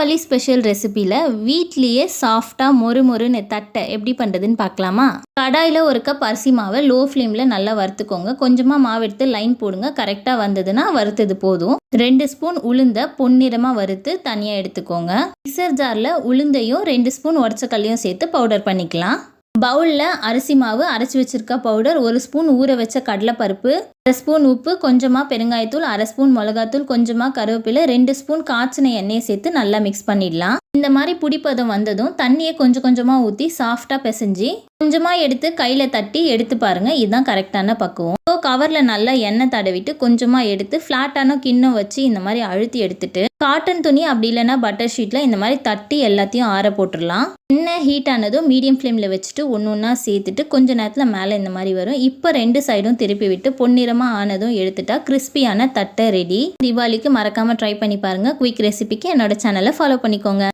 Deepavali special ரெசிபியில் வீட்லேயே சாஃப்டாக மொறு மொறுன்னு தட்டை எப்படி பண்ணுறதுன்னு பார்க்கலாமா? கடாயில் ஒரு கப் அரிசி மாவை லோ ஃப்ளேமில் நல்லா வறுத்துக்கோங்க. கொஞ்சமாக மாவு எடுத்து லைன் போடுங்க. கரெக்டாக வந்ததுன்னா வறுத்தது போதும். 2 ஸ்பூன் உளுந்த பொன்னிறமாக வறுத்து தனியாக எடுத்துக்கோங்க. மிக்சர் ஜாரில் உளுந்தையும் 2 ஸ்பூன் உடச்ச கல்லையும் சேர்த்து பவுடர் பண்ணிக்கலாம். பவுலில் அரிசி மாவு, அரைச்சி வச்சிருக்க பவுடர், 1 ஸ்பூன் ஊற வச்ச கடலைப்பருப்பு, 1 ஸ்பூன் உப்பு, கொஞ்சமாக பெருங்காயத்தூள், 1/2 ஸ்பூன் மிளகாத்தூள், கொஞ்சமாக கருவேப்பிலை, 2 ஸ்பூன் காய்ச்சின எண்ணெயை சேர்த்து நல்லா மிக்ஸ் பண்ணிடலாம். இந்த மாதிரி புடிப்பதம் வந்ததும் தண்ணியை கொஞ்சம் கொஞ்சமாக ஊற்றி சாஃப்டாக பிசைஞ்சு கொஞ்சமாக எடுத்து கையில் தட்டி எடுத்து பாருங்கள். இதுதான் கரெக்டான பக்குவம். ஸோ கவரில் நல்லா எண்ணெய் தடவிட்டு கொஞ்சமாக எடுத்து ஃப்ளாட்டான கிண்ணம் வச்சு இந்த மாதிரி அழுத்தி எடுத்துட்டு காட்டன் துணி அப்படி இல்லைன்னா பட்டர் ஷீட்டில் இந்த மாதிரி தட்டி எல்லாத்தையும் ஆற போட்டுடலாம். எண்ணெய் ஹீட் ஆனதும் மீடியம் ஃப்ளேமில் வச்சுட்டு ஒன்று ஒன்றா சேர்த்துட்டு கொஞ்ச நேரத்தில் மேலே இந்த மாதிரி வரும். இப்போ 2 சைடும் திருப்பி விட்டு பொன்னிறமாக ஆனதும் எடுத்துட்டா கிறிஸ்பியான தட்டை ரெடி. தீபாவளிக்கு மறக்காமல் ட்ரை பண்ணி பாருங்கள். குயிக் ரெசிபிக்கு என்னோட சேனலை ஃபாலோ பண்ணிக்கோங்க.